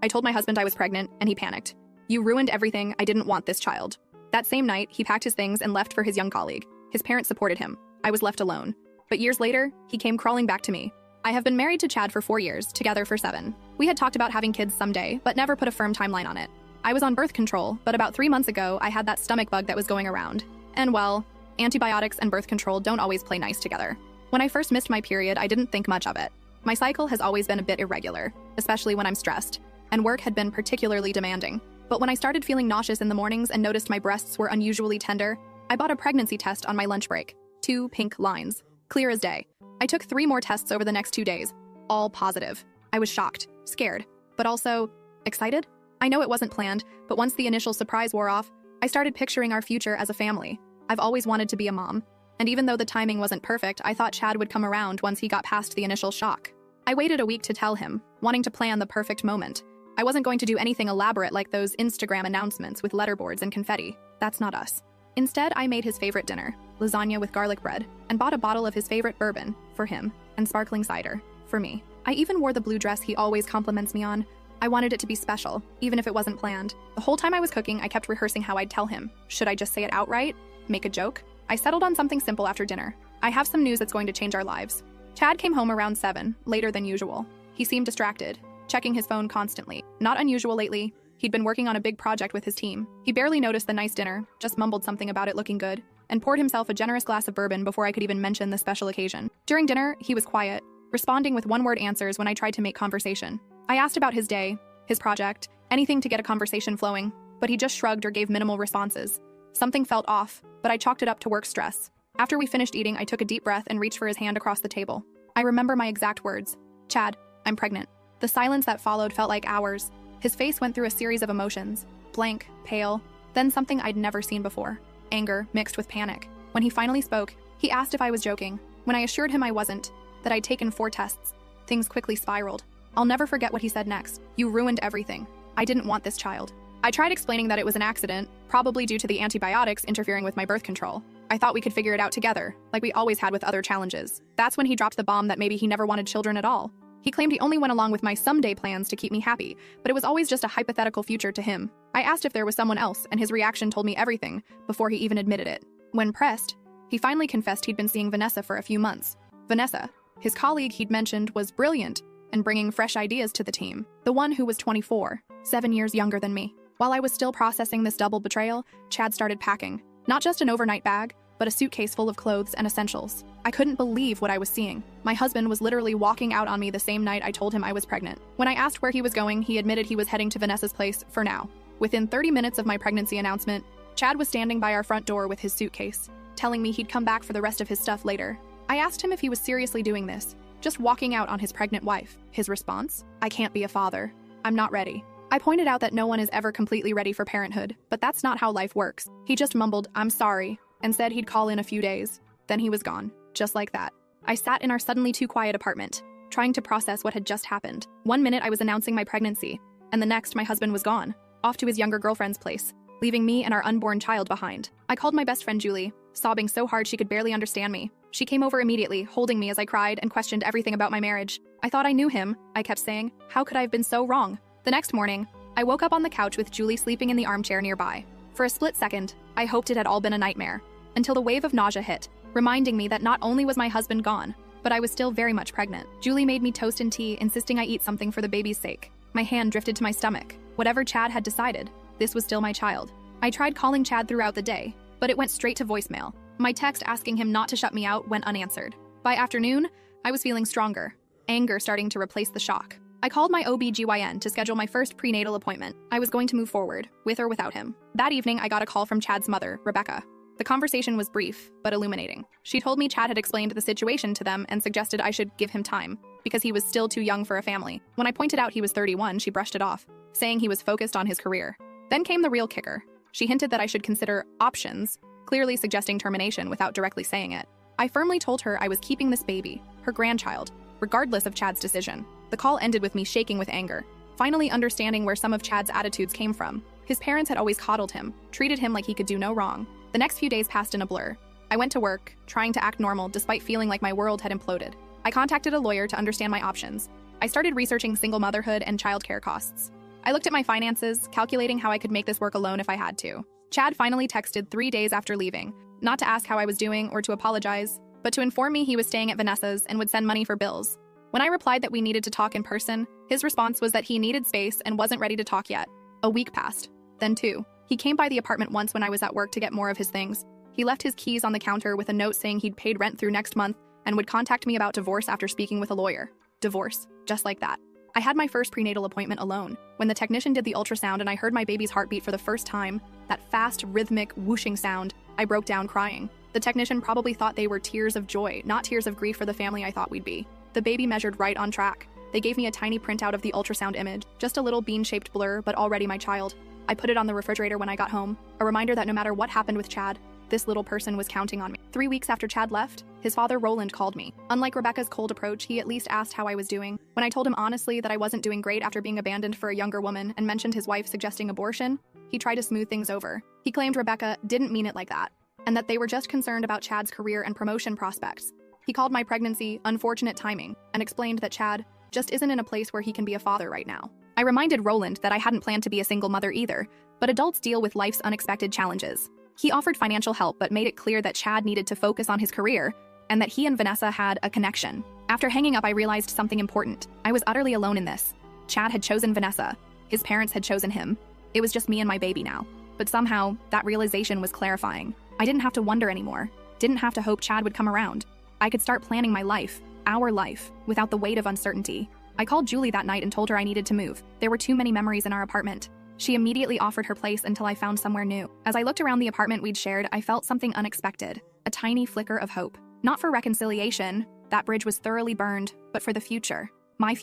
I told my husband I was pregnant, and he panicked. "You ruined everything. I didn't want this child." That same night, he packed his things and left for his young colleague. His parents supported him. I was left alone. But years later, he came crawling back to me. I have been married to Chad for 4 years, together for 7. We had talked about having kids someday, but never put a firm timeline on it. I was on birth control, but about 3 months ago, I had that stomach bug that was going around. And well, antibiotics and birth control don't always play nice together. When I first missed my period, I didn't think much of it. My cycle has always been a bit irregular, especially when I'm stressed, and work had been particularly demanding. But when I started feeling nauseous in the mornings and noticed my breasts were unusually tender, I bought a pregnancy test on my lunch break. 2 pink lines. Clear as day. I took 3 more tests over the next 2 days. All positive. I was shocked, scared, but also excited. I know it wasn't planned, but once the initial surprise wore off, I started picturing our future as a family. I've always wanted to be a mom. And even though the timing wasn't perfect, I thought Chad would come around once he got past the initial shock. I waited a week to tell him, wanting to plan the perfect moment. I wasn't going to do anything elaborate like those Instagram announcements with letterboards and confetti. That's not us. Instead, I made his favorite dinner, lasagna with garlic bread, and bought a bottle of his favorite bourbon for him and sparkling cider for me. I even wore the blue dress he always compliments me on. I wanted it to be special, even if it wasn't planned. The whole time I was cooking, I kept rehearsing how I'd tell him. Should I just say it outright? Make a joke? I settled on something simple after dinner. I have some news that's going to change our lives. Chad came home around 7, later than usual. He seemed distracted, checking his phone constantly. Not unusual lately. He'd been working on a big project with his team. He barely noticed the nice dinner, just mumbled something about it looking good, and poured himself a generous glass of bourbon before I could even mention the special occasion. During dinner, he was quiet, responding with one-word answers when I tried to make conversation. I asked about his day, his project, anything to get a conversation flowing, but he just shrugged or gave minimal responses. Something felt off, but I chalked it up to work stress. After we finished eating, I took a deep breath and reached for his hand across the table. I remember my exact words. "Chad, I'm pregnant." The silence that followed felt like hours. His face went through a series of emotions. Blank, pale, then something I'd never seen before. Anger mixed with panic. When he finally spoke, he asked if I was joking. When I assured him I wasn't, that I'd taken 4 tests, things quickly spiraled. I'll never forget what he said next. "You ruined everything. I didn't want this child." I tried explaining that it was an accident, probably due to the antibiotics interfering with my birth control. I thought we could figure it out together, like we always had with other challenges. That's when he dropped the bomb that maybe he never wanted children at all. He claimed he only went along with my someday plans to keep me happy, but it was always just a hypothetical future to him. I asked if there was someone else, and his reaction told me everything before he even admitted it. When pressed, he finally confessed he'd been seeing Vanessa for a few months. Vanessa, his colleague he'd mentioned, was brilliant and bringing fresh ideas to the team. The one who was 24, 7 years younger than me. While I was still processing this double betrayal, Chad started packing. Not just an overnight bag, but a suitcase full of clothes and essentials. I couldn't believe what I was seeing. My husband was literally walking out on me the same night I told him I was pregnant. When I asked where he was going, he admitted he was heading to Vanessa's place for now. Within 30 minutes of my pregnancy announcement, Chad was standing by our front door with his suitcase, telling me he'd come back for the rest of his stuff later. I asked him if he was seriously doing this, just walking out on his pregnant wife. His response? "I can't be a father. I'm not ready." I pointed out that no one is ever completely ready for parenthood, but that's not how life works. He just mumbled, "I'm sorry," and said he'd call in a few days. Then he was gone, just like that. I sat in our suddenly too quiet apartment, trying to process what had just happened. One minute I was announcing my pregnancy, and the next my husband was gone, off to his younger girlfriend's place, leaving me and our unborn child behind. I called my best friend Julie, sobbing so hard she could barely understand me. She came over immediately, holding me as I cried and questioned everything about my marriage. "I thought I knew him," I kept saying. "How could I have been so wrong?" The next morning, I woke up on the couch with Julie sleeping in the armchair nearby. For a split second, I hoped it had all been a nightmare, until the wave of nausea hit, reminding me that not only was my husband gone, but I was still very much pregnant. Julie made me toast and tea, insisting I eat something for the baby's sake. My hand drifted to my stomach. Whatever Chad had decided, this was still my child. I tried calling Chad throughout the day, but it went straight to voicemail. My text asking him not to shut me out went unanswered. By afternoon, I was feeling stronger, anger starting to replace the shock. I called my OB/GYN to schedule my first prenatal appointment. I was going to move forward, with or without him. That evening, I got a call from Chad's mother, Rebecca. The conversation was brief, but illuminating. She told me Chad had explained the situation to them and suggested I should give him time, because he was still too young for a family. When I pointed out he was 31, she brushed it off, saying he was focused on his career. Then came the real kicker. She hinted that I should consider options, clearly suggesting termination without directly saying it. I firmly told her I was keeping this baby, her grandchild, regardless of Chad's decision. The call ended with me shaking with anger, finally understanding where some of Chad's attitudes came from. His parents had always coddled him, treated him like he could do no wrong. The next few days passed in a blur. I went to work, trying to act normal despite feeling like my world had imploded. I contacted a lawyer to understand my options. I started researching single motherhood and childcare costs. I looked at my finances, calculating how I could make this work alone if I had to. Chad finally texted 3 days after leaving, not to ask how I was doing or to apologize, but to inform me he was staying at Vanessa's and would send money for bills. When I replied that we needed to talk in person, his response was that he needed space and wasn't ready to talk yet. A week passed, then 2. He came by the apartment once when I was at work to get more of his things. He left his keys on the counter with a note saying he'd paid rent through next month and would contact me about divorce after speaking with a lawyer. Divorce, just like that. I had my first prenatal appointment alone. When the technician did the ultrasound and I heard my baby's heartbeat for the first time, that fast, rhythmic, whooshing sound, I broke down crying. The technician probably thought they were tears of joy, not tears of grief for the family I thought we'd be. The baby measured right on track. They gave me a tiny printout of the ultrasound image, just a little bean-shaped blur, but already my child. I put it on the refrigerator when I got home, a reminder that no matter what happened with Chad, this little person was counting on me. 3 weeks after Chad left, his father Roland called me. Unlike Rebecca's cold approach, he at least asked how I was doing. When I told him honestly that I wasn't doing great after being abandoned for a younger woman and mentioned his wife suggesting abortion, he tried to smooth things over. He claimed Rebecca didn't mean it like that, and that they were just concerned about Chad's career and promotion prospects. He called my pregnancy unfortunate timing and explained that Chad just isn't in a place where he can be a father right now. I reminded Roland that I hadn't planned to be a single mother either, but adults deal with life's unexpected challenges. He offered financial help but made it clear that Chad needed to focus on his career and that he and Vanessa had a connection. After hanging up, I realized something important. I was utterly alone in this. Chad had chosen Vanessa. His parents had chosen him. It was just me and my baby now. But somehow, that realization was clarifying. I didn't have to wonder anymore. Didn't have to hope Chad would come around. I could start planning my life, our life, without the weight of uncertainty. I called Julie that night and told her I needed to move. There were too many memories in our apartment. She immediately offered her place until I found somewhere new. As I looked around the apartment we'd shared, I felt something unexpected, a tiny flicker of hope. Not for reconciliation, that bridge was thoroughly burned, but for the future. My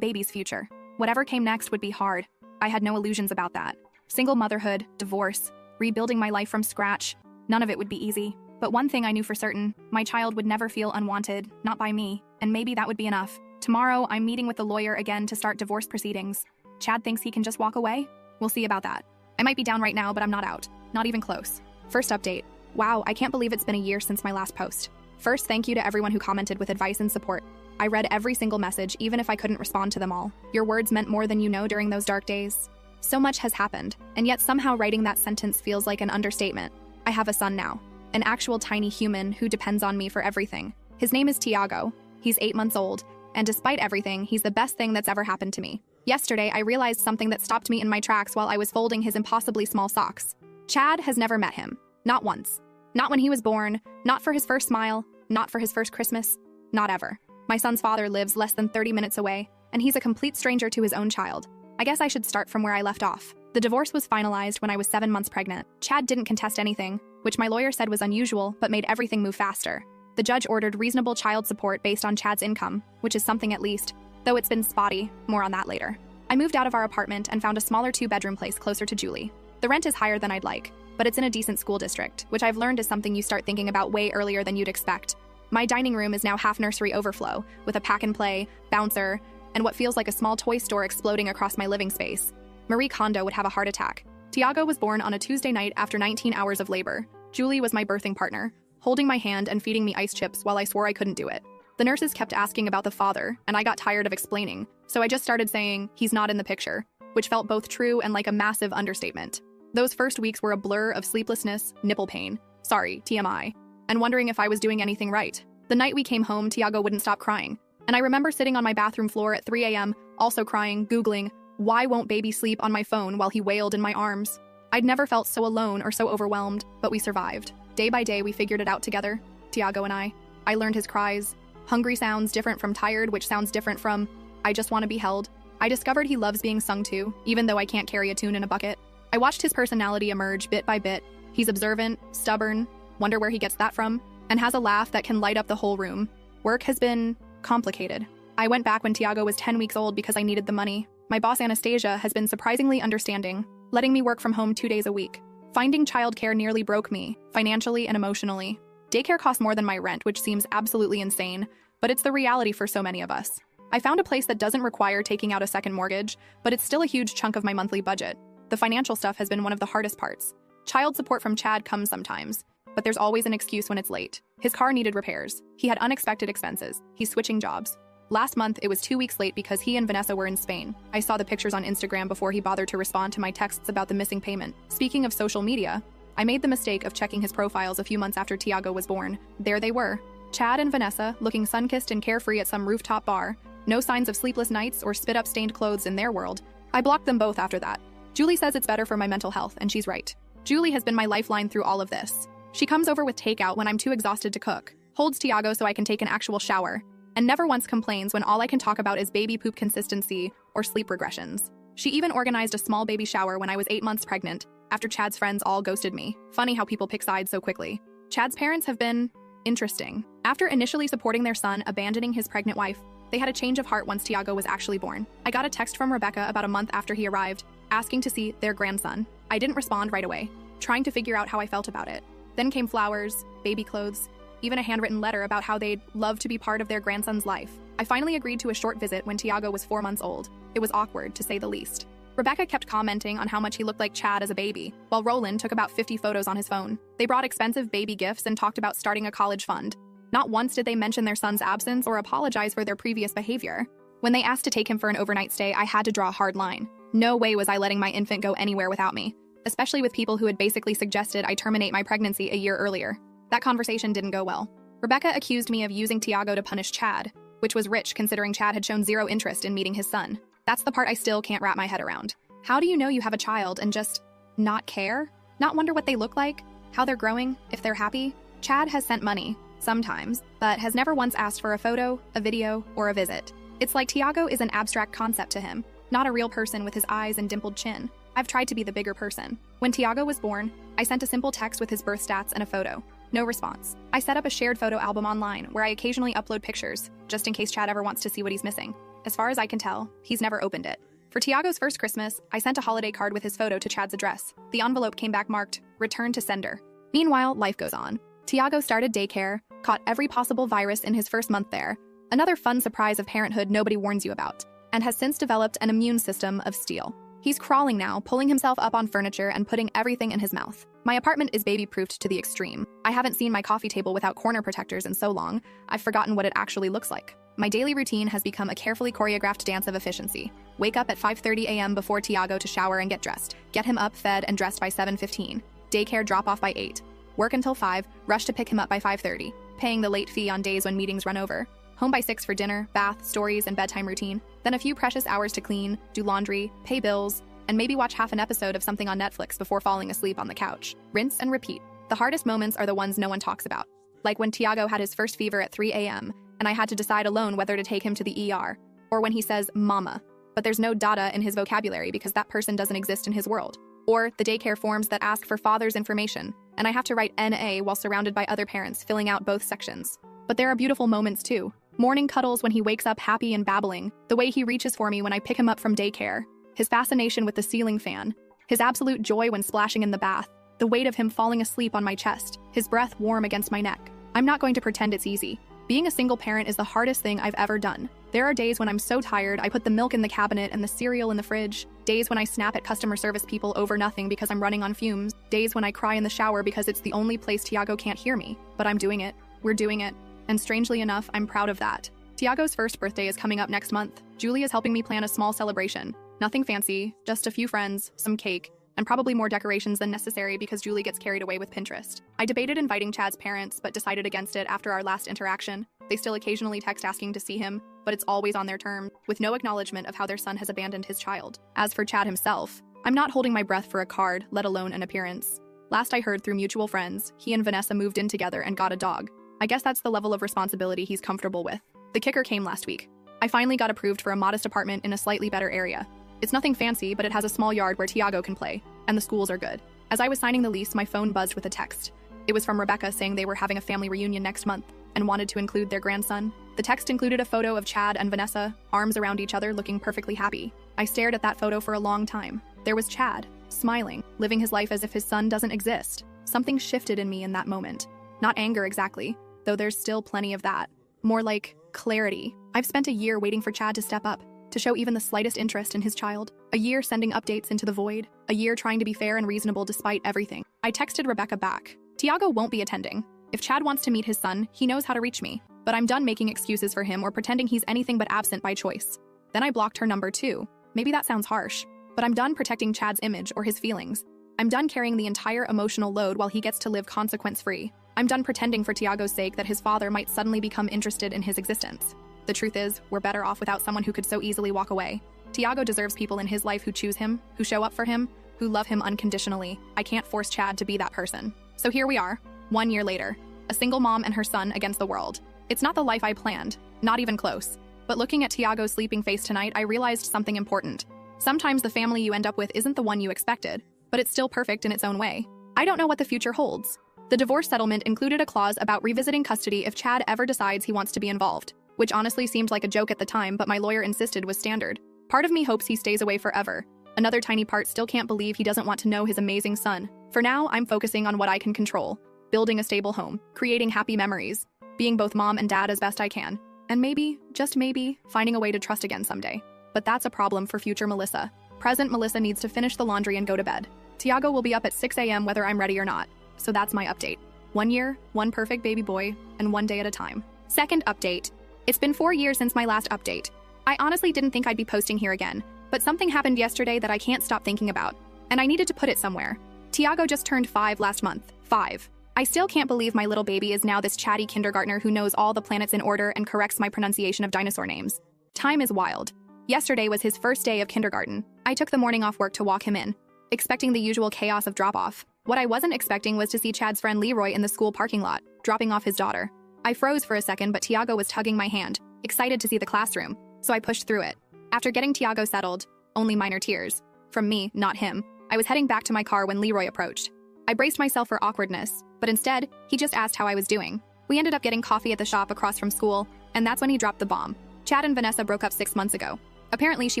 baby's future. Whatever came next would be hard. I had no illusions about that. Single motherhood, divorce, rebuilding my life from scratch, none of it would be easy. But one thing I knew for certain, my child would never feel unwanted, not by me, and maybe that would be enough. Tomorrow, I'm meeting with the lawyer again to start divorce proceedings. Chad thinks he can just walk away? We'll see about that. I might be down right now, but I'm not out. Not even close. First update. Wow, I can't believe it's been a year since my last post. First, thank you to everyone who commented with advice and support. I read every single message, even if I couldn't respond to them all. Your words meant more than you know during those dark days. So much has happened, and yet somehow writing that sentence feels like an understatement. I have a son now, an actual tiny human who depends on me for everything. His name is Tiago. He's 8 months old, and despite everything, he's the best thing that's ever happened to me. Yesterday, I realized something that stopped me in my tracks while I was folding his impossibly small socks. Chad has never met him. Not once. Not when he was born, not for his first smile, not for his first Christmas, not ever. My son's father lives less than 30 minutes away, and he's a complete stranger to his own child. I guess I should start from where I left off. The divorce was finalized when I was 7 months pregnant. Chad didn't contest anything, which my lawyer said was unusual but made everything move faster. The judge ordered reasonable child support based on Chad's income, which is something at least, though it's been spotty, more on that later. I moved out of our apartment and found a smaller 2-bedroom place closer to Julie. The rent is higher than I'd like, but it's in a decent school district, which I've learned is something you start thinking about way earlier than you'd expect. My dining room is now half nursery overflow, with a pack-and-play, bouncer, and what feels like a small toy store exploding across my living space. Marie Kondo would have a heart attack. Tiago was born on a Tuesday night after 19 hours of labor. Julie was my birthing partner, holding my hand and feeding me ice chips while I swore I couldn't do it. The nurses kept asking about the father, and I got tired of explaining, so I just started saying, he's not in the picture, which felt both true and like a massive understatement. Those first weeks were a blur of sleeplessness, nipple pain, sorry, TMI, and wondering if I was doing anything right. The night we came home, Tiago wouldn't stop crying, and I remember sitting on my bathroom floor at 3 a.m., also crying, Googling, why won't baby sleep on my phone while he wailed in my arms? I'd never felt so alone or so overwhelmed, but we survived. Day by day, we figured it out together, Tiago and I. I learned his cries. Hungry sounds different from tired, which sounds different from, I just want to be held. I discovered he loves being sung to, even though I can't carry a tune in a bucket. I watched his personality emerge bit by bit. He's observant, stubborn, wonder where he gets that from, and has a laugh that can light up the whole room. Work has been complicated. I went back when Tiago was 10 weeks old because I needed the money. My boss Anastasia has been surprisingly understanding, letting me work from home 2 days a week. Finding childcare nearly broke me, financially and emotionally. Daycare costs more than my rent, which seems absolutely insane, but it's the reality for so many of us. I found a place that doesn't require taking out a second mortgage, but it's still a huge chunk of my monthly budget. The financial stuff has been one of the hardest parts. Child support from Chad comes sometimes, but there's always an excuse when it's late. His car needed repairs. He had unexpected expenses. He's switching jobs. Last month, it was 2 weeks late because he and Vanessa were in Spain. I saw the pictures on Instagram before he bothered to respond to my texts about the missing payment. Speaking of social media, I made the mistake of checking his profiles a few months after Tiago was born. There they were, Chad and Vanessa, looking sun-kissed and carefree at some rooftop bar. No signs of sleepless nights or spit-up stained clothes in their world. I blocked them both after that. Julie says it's better for my mental health, and she's right. Julie has been my lifeline through all of this. She comes over with takeout when I'm too exhausted to cook, holds Tiago so I can take an actual shower, and never once complains when all I can talk about is baby poop consistency or sleep regressions. She even organized a small baby shower when I was 8 months pregnant, after Chad's friends all ghosted me. Funny how people pick sides so quickly. Chad's parents have been interesting. After initially supporting their son abandoning his pregnant wife, they had a change of heart once Tiago was actually born. I got a text from Rebecca about a month after he arrived, asking to see their grandson. I didn't respond right away, trying to figure out how I felt about it. Then came flowers, baby clothes, even a handwritten letter about how they'd love to be part of their grandson's life. I finally agreed to a short visit when Tiago was 4 months old. It was awkward, to say the least. Rebecca kept commenting on how much he looked like Chad as a baby, while Roland took about 50 photos on his phone. They brought expensive baby gifts and talked about starting a college fund. Not once did they mention their son's absence or apologize for their previous behavior. When they asked to take him for an overnight stay, I had to draw a hard line. No way was I letting my infant go anywhere without me, especially with people who had basically suggested I terminate my pregnancy a year earlier. That conversation didn't go well. Rebecca accused me of using Tiago to punish Chad, which was rich considering Chad had shown zero interest in meeting his son. That's the part I still can't wrap my head around. How do you know you have a child and just not care? Not wonder what they look like? How they're growing? If they're happy? Chad has sent money, sometimes, but has never once asked for a photo, a video, or a visit. It's like Tiago is an abstract concept to him, not a real person with his eyes and dimpled chin. I've tried to be the bigger person. When Tiago was born, I sent a simple text with his birth stats and a photo. No response. I set up a shared photo album online where I occasionally upload pictures, just in case Chad ever wants to see what he's missing. As far as I can tell, he's never opened it. For Tiago's first Christmas, I sent a holiday card with his photo to Chad's address. The envelope came back marked, "Return to sender." Meanwhile, life goes on. Tiago started daycare, caught every possible virus in his first month there, another fun surprise of parenthood nobody warns you about, and has since developed an immune system of steel. He's crawling now, pulling himself up on furniture and putting everything in his mouth. My apartment is baby-proofed to the extreme. I haven't seen my coffee table without corner protectors in so long, I've forgotten what it actually looks like. My daily routine has become a carefully choreographed dance of efficiency. Wake up at 5:30 a.m. before Tiago to shower and get dressed. Get him up, fed, and dressed by 7:15. Daycare drop-off by 8. Work until 5, rush to pick him up by 5:30. Paying the late fee on days when meetings run over. Home by 6 for dinner, bath, stories, and bedtime routine. Then a few precious hours to clean, do laundry, pay bills, and maybe watch half an episode of something on Netflix before falling asleep on the couch. Rinse and repeat. The hardest moments are the ones no one talks about. Like when Tiago had his first fever at 3 a.m., and I had to decide alone whether to take him to the ER, or when he says, "mama," but there's no data in his vocabulary because that person doesn't exist in his world. Or the daycare forms that ask for father's information, and I have to write NA while surrounded by other parents filling out both sections. But there are beautiful moments too. Morning cuddles when he wakes up happy and babbling, the way he reaches for me when I pick him up from daycare, his fascination with the ceiling fan, his absolute joy when splashing in the bath, the weight of him falling asleep on my chest, his breath warm against my neck. I'm not going to pretend it's easy. Being a single parent is the hardest thing I've ever done. There are days when I'm so tired I put the milk in the cabinet and the cereal in the fridge, days when I snap at customer service people over nothing because I'm running on fumes, days when I cry in the shower because it's the only place Tiago can't hear me. But I'm doing it. We're doing it. And strangely enough, I'm proud of that. Tiago's first birthday is coming up next month. Julie is helping me plan a small celebration. Nothing fancy, just a few friends, some cake, and probably more decorations than necessary because Julie gets carried away with Pinterest. I debated inviting Chad's parents, but decided against it after our last interaction. They still occasionally text asking to see him, but it's always on their terms, with no acknowledgement of how their son has abandoned his child. As for Chad himself, I'm not holding my breath for a card, let alone an appearance. Last I heard through mutual friends, he and Vanessa moved in together and got a dog. I guess that's the level of responsibility he's comfortable with. The kicker came last week. I finally got approved for a modest apartment in a slightly better area. It's nothing fancy, but it has a small yard where Tiago can play, and the schools are good. As I was signing the lease, my phone buzzed with a text. It was from Rebecca saying they were having a family reunion next month and wanted to include their grandson. The text included a photo of Chad and Vanessa, arms around each other, looking perfectly happy. I stared at that photo for a long time. There was Chad, smiling, living his life as if his son doesn't exist. Something shifted in me in that moment. Not anger exactly, though there's still plenty of that. More like clarity. I've spent a year waiting for Chad to step up, to show even the slightest interest in his child. A year sending updates into the void. A year trying to be fair and reasonable despite everything. I texted Rebecca back. Tiago won't be attending. If Chad wants to meet his son, he knows how to reach me. But I'm done making excuses for him or pretending he's anything but absent by choice. Then I blocked her number too. Maybe that sounds harsh, but I'm done protecting Chad's image or his feelings. I'm done carrying the entire emotional load while he gets to live consequence-free. I'm done pretending for Tiago's sake that his father might suddenly become interested in his existence. The truth is, we're better off without someone who could so easily walk away. Tiago deserves people in his life who choose him, who show up for him, who love him unconditionally. I can't force Chad to be that person. So here we are, 1 year later, a single mom and her son against the world. It's not the life I planned, not even close. But looking at Tiago's sleeping face tonight, I realized something important. Sometimes the family you end up with isn't the one you expected, but it's still perfect in its own way. I don't know what the future holds. The divorce settlement included a clause about revisiting custody if Chad ever decides he wants to be involved, which honestly seemed like a joke at the time, but my lawyer insisted was standard. Part of me hopes he stays away forever. Another tiny part still can't believe he doesn't want to know his amazing son. For now, I'm focusing on what I can control. Building a stable home, creating happy memories, being both mom and dad as best I can, and maybe, just maybe, finding a way to trust again someday. But that's a problem for future Melissa. Present Melissa needs to finish the laundry and go to bed. Tiago will be up at 6 a.m. whether I'm ready or not. So that's my update. 1 year, one perfect baby boy, and 1 day at a time. Second update. It's been 4 years since my last update. I honestly didn't think I'd be posting here again, but something happened yesterday that I can't stop thinking about, and I needed to put it somewhere. Tiago just turned 5 last month. 5. I still can't believe my little baby is now this chatty kindergartner who knows all the planets in order and corrects my pronunciation of dinosaur names. Time is wild. Yesterday was his first day of kindergarten. I took the morning off work to walk him in, expecting the usual chaos of drop-off. What I wasn't expecting was to see Chad's friend Leroy in the school parking lot, dropping off his daughter. I froze for a second, but Tiago was tugging my hand, excited to see the classroom, so I pushed through it. After getting Tiago settled, only minor tears. From me, not him. I was heading back to my car when Leroy approached. I braced myself for awkwardness, but instead, he just asked how I was doing. We ended up getting coffee at the shop across from school, and that's when he dropped the bomb. Chad and Vanessa broke up 6 months ago. Apparently, she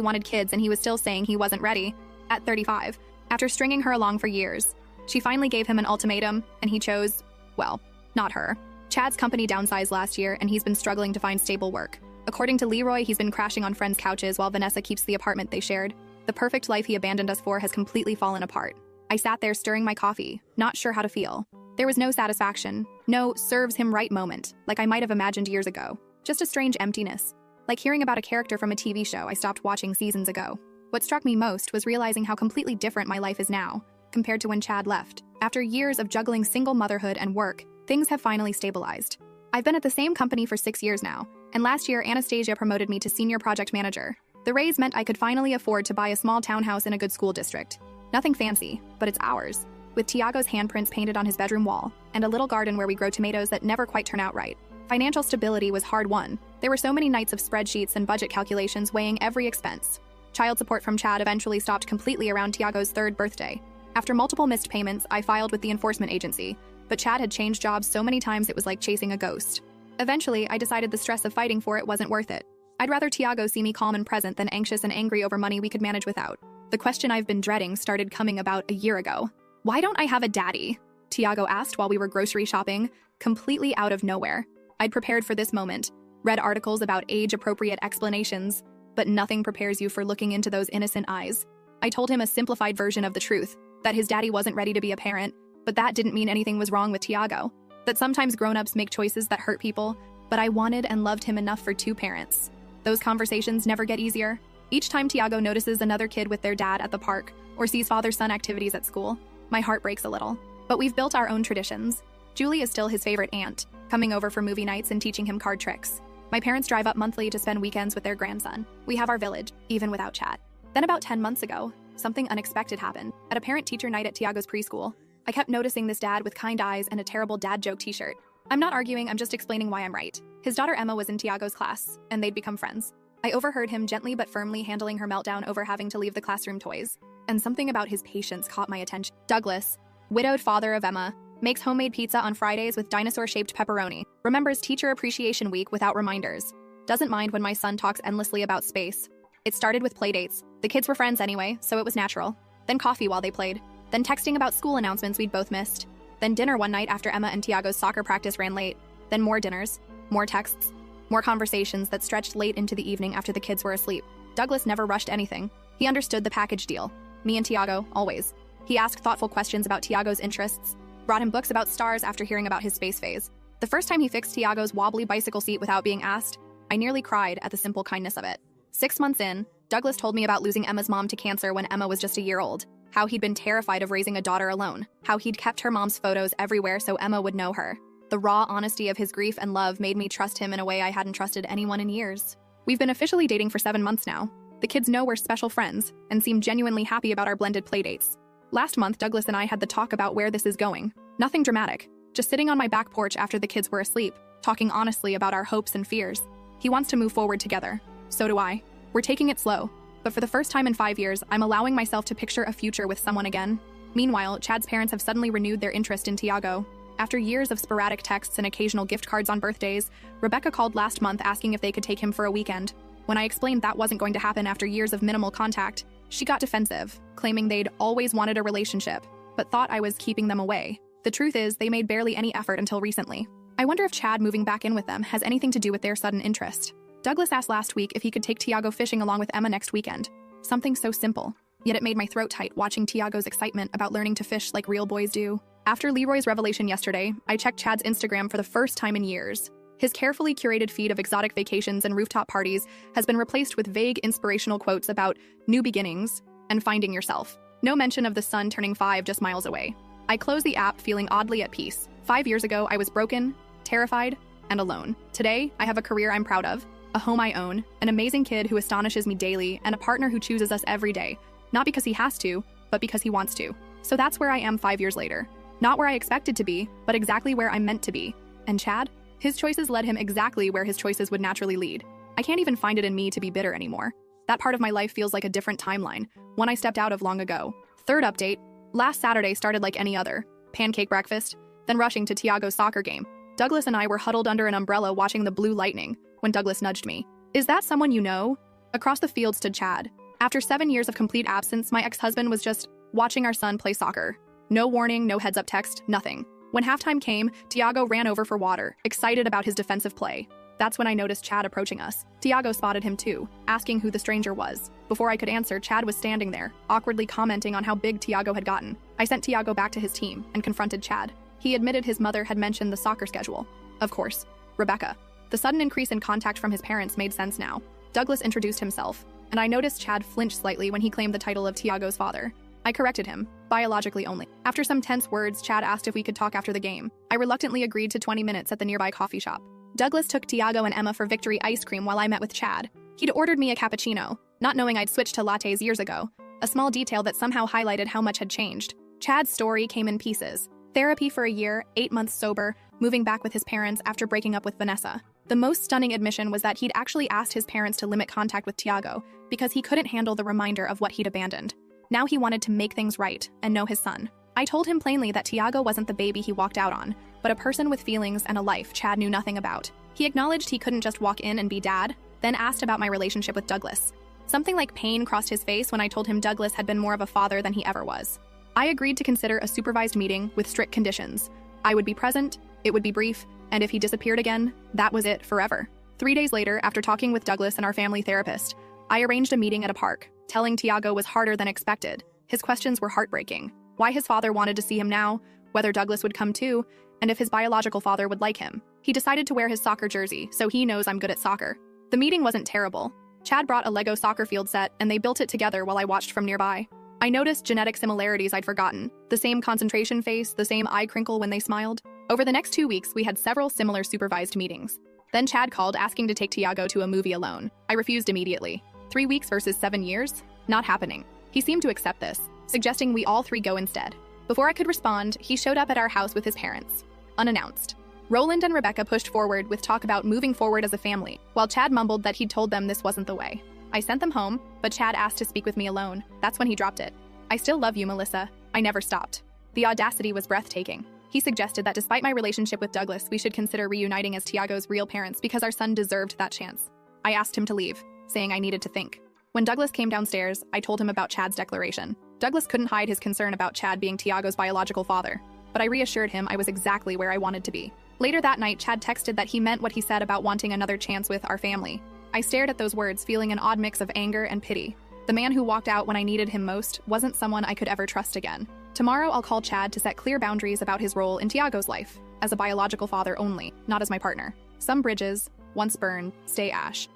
wanted kids, and he was still saying he wasn't ready, at 35. After stringing her along for years, she finally gave him an ultimatum, and he chose, well, not her. Chad's company downsized last year, and he's been struggling to find stable work. According to Leroy, he's been crashing on friends' couches while Vanessa keeps the apartment they shared. The perfect life he abandoned us for has completely fallen apart. I sat there stirring my coffee, not sure how to feel. There was no satisfaction, no serves him right moment, like I might have imagined years ago. Just a strange emptiness, like hearing about a character from a TV show I stopped watching seasons ago. What struck me most was realizing how completely different my life is now, compared to when Chad left. After years of juggling single motherhood and work, things have finally stabilized. I've been at the same company for 6 years now, and last year Anastasia promoted me to senior project manager. The raise meant I could finally afford to buy a small townhouse in a good school district. Nothing fancy, but it's ours, with Tiago's handprints painted on his bedroom wall, and a little garden where we grow tomatoes that never quite turn out right. Financial stability was hard-won. There were so many nights of spreadsheets and budget calculations weighing every expense. Child support from Chad eventually stopped completely around Tiago's 3rd birthday. After multiple missed payments, I filed with the enforcement agency, but Chad had changed jobs so many times it was like chasing a ghost. Eventually, I decided the stress of fighting for it wasn't worth it. I'd rather Tiago see me calm and present than anxious and angry over money we could manage without. The question I've been dreading started coming about a year ago. Why don't I have a daddy? Tiago asked while we were grocery shopping, completely out of nowhere. I'd prepared for this moment, read articles about age-appropriate explanations, but nothing prepares you for looking into those innocent eyes. I told him a simplified version of the truth, that his daddy wasn't ready to be a parent, but that didn't mean anything was wrong with Tiago. That sometimes grown-ups make choices that hurt people, but I wanted and loved him enough for 2 parents. Those conversations never get easier. Each time Tiago notices another kid with their dad at the park or sees father-son activities at school, my heart breaks a little. But we've built our own traditions. Julie is still his favorite aunt, coming over for movie nights and teaching him card tricks. My parents drive up monthly to spend weekends with their grandson. We have our village, even without Chad. Then about 10 months ago, something unexpected happened. At a parent-teacher night at Tiago's preschool, I kept noticing this dad with kind eyes and a terrible dad joke t-shirt. I'm not arguing, I'm just explaining why I'm right. His daughter Emma was in Tiago's class, and they'd become friends. I overheard him gently but firmly handling her meltdown over having to leave the classroom toys. And something about his patience caught my attention. Douglas, widowed father of Emma, makes homemade pizza on Fridays with dinosaur-shaped pepperoni, remembers Teacher Appreciation Week without reminders, doesn't mind when my son talks endlessly about space. It started with playdates. The kids were friends anyway, so it was natural. Then coffee while they played. Then texting about school announcements we'd both missed. Then dinner one night after Emma and Tiago's soccer practice ran late. Then more dinners, more texts, more conversations that stretched late into the evening after the kids were asleep. Douglas never rushed anything. He understood the package deal. Me and Tiago, always. He asked thoughtful questions about Tiago's interests, brought him books about stars after hearing about his space phase. The first time he fixed Tiago's wobbly bicycle seat without being asked, I nearly cried at the simple kindness of it. 6 months in, Douglas told me about losing Emma's mom to cancer when Emma was just a year old, how he'd been terrified of raising a daughter alone, how he'd kept her mom's photos everywhere so Emma would know her. The raw honesty of his grief and love made me trust him in a way I hadn't trusted anyone in years. We've been officially dating for 7 months now. The kids know we're special friends and seem genuinely happy about our blended playdates. Last month, Douglas and I had the talk about where this is going. Nothing dramatic, just sitting on my back porch after the kids were asleep, talking honestly about our hopes and fears. He wants to move forward together. So do I. We're taking it slow, but for the first time in 5 years, I'm allowing myself to picture a future with someone again. Meanwhile, Chad's parents have suddenly renewed their interest in Tiago. After years of sporadic texts and occasional gift cards on birthdays, Rebecca called last month asking if they could take him for a weekend. When I explained that wasn't going to happen after years of minimal contact, she got defensive, claiming they'd always wanted a relationship, but thought I was keeping them away. The truth is, they made barely any effort until recently. I wonder if Chad moving back in with them has anything to do with their sudden interest. Douglas asked last week if he could take Tiago fishing along with Emma next weekend. Something so simple. Yet it made my throat tight watching Tiago's excitement about learning to fish like real boys do. After Leroy's revelation yesterday, I checked Chad's Instagram for the first time in years. His carefully curated feed of exotic vacations and rooftop parties has been replaced with vague inspirational quotes about new beginnings and finding yourself. No mention of the son turning 5 just miles away. I closed the app feeling oddly at peace. 5 years ago, I was broken, terrified, and alone. Today, I have a career I'm proud of, a home I own, an amazing kid who astonishes me daily, and a partner who chooses us every day, not because he has to, but because he wants to. So that's where I am 5 years later. Not where I expected to be, but exactly where I'm meant to be. And Chad? His choices led him exactly where his choices would naturally lead. I can't even find it in me to be bitter anymore. That part of my life feels like a different timeline, one I stepped out of long ago. Third update, last Saturday started like any other. Pancake breakfast, then rushing to Tiago's soccer game. Douglas and I were huddled under an umbrella watching the blue lightning when Douglas nudged me. Is that someone you know? Across the field stood Chad. After 7 years of complete absence, my ex-husband was just watching our son play soccer. No warning, no heads-up text, nothing. When halftime came, Tiago ran over for water, excited about his defensive play. That's when I noticed Chad approaching us. Tiago spotted him too, asking who the stranger was. Before I could answer, Chad was standing there, awkwardly commenting on how big Tiago had gotten. I sent Tiago back to his team and confronted Chad. He admitted his mother had mentioned the soccer schedule. Of course, Rebecca. The sudden increase in contact from his parents made sense now. Douglas introduced himself, and I noticed Chad flinch slightly when he claimed the title of Tiago's father. I corrected him, biologically only. After some tense words, Chad asked if we could talk after the game. I reluctantly agreed to 20 minutes at the nearby coffee shop. Douglas took Tiago and Emma for Victory ice cream while I met with Chad. He'd ordered me a cappuccino, not knowing I'd switched to lattes years ago, a small detail that somehow highlighted how much had changed. Chad's story came in pieces. Therapy for a year, 8 months sober, moving back with his parents after breaking up with Vanessa. The most stunning admission was that he'd actually asked his parents to limit contact with Tiago because he couldn't handle the reminder of what he'd abandoned. Now he wanted to make things right and know his son. I told him plainly that Tiago wasn't the baby he walked out on, but a person with feelings and a life Chad knew nothing about. He acknowledged he couldn't just walk in and be dad, then asked about my relationship with Douglas. Something like pain crossed his face when I told him Douglas had been more of a father than he ever was. I agreed to consider a supervised meeting with strict conditions. I would be present, it would be brief, and if he disappeared again, that was it forever. 3 days later, after talking with Douglas and our family therapist, I arranged a meeting at a park. Telling Tiago was harder than expected. His questions were heartbreaking. Why his father wanted to see him now, whether Douglas would come too, and if his biological father would like him. He decided to wear his soccer jersey, so he knows I'm good at soccer. The meeting wasn't terrible. Chad brought a Lego soccer field set, and they built it together while I watched from nearby. I noticed genetic similarities I'd forgotten. The same concentration face, the same eye crinkle when they smiled. Over the next 2 weeks, we had several similar supervised meetings. Then Chad called asking to take Tiago to a movie alone. I refused immediately. 3 weeks versus 7 years? Not happening. He seemed to accept this, suggesting we all three go instead. Before I could respond, he showed up at our house with his parents. Unannounced. Roland and Rebecca pushed forward with talk about moving forward as a family, while Chad mumbled that he'd told them this wasn't the way. I sent them home, but Chad asked to speak with me alone. That's when he dropped it. I still love you, Melissa. I never stopped. The audacity was breathtaking. He suggested that despite my relationship with Douglas, we should consider reuniting as Tiago's real parents because our son deserved that chance. I asked him to leave, saying I needed to think. When Douglas came downstairs, I told him about Chad's declaration. Douglas couldn't hide his concern about Chad being Tiago's biological father, but I reassured him I was exactly where I wanted to be. Later that night, Chad texted that he meant what he said about wanting another chance with our family. I stared at those words, feeling an odd mix of anger and pity. The man who walked out when I needed him most wasn't someone I could ever trust again. Tomorrow, I'll call Chad to set clear boundaries about his role in Tiago's life, as a biological father only, not as my partner. Some bridges, once burned, stay ash.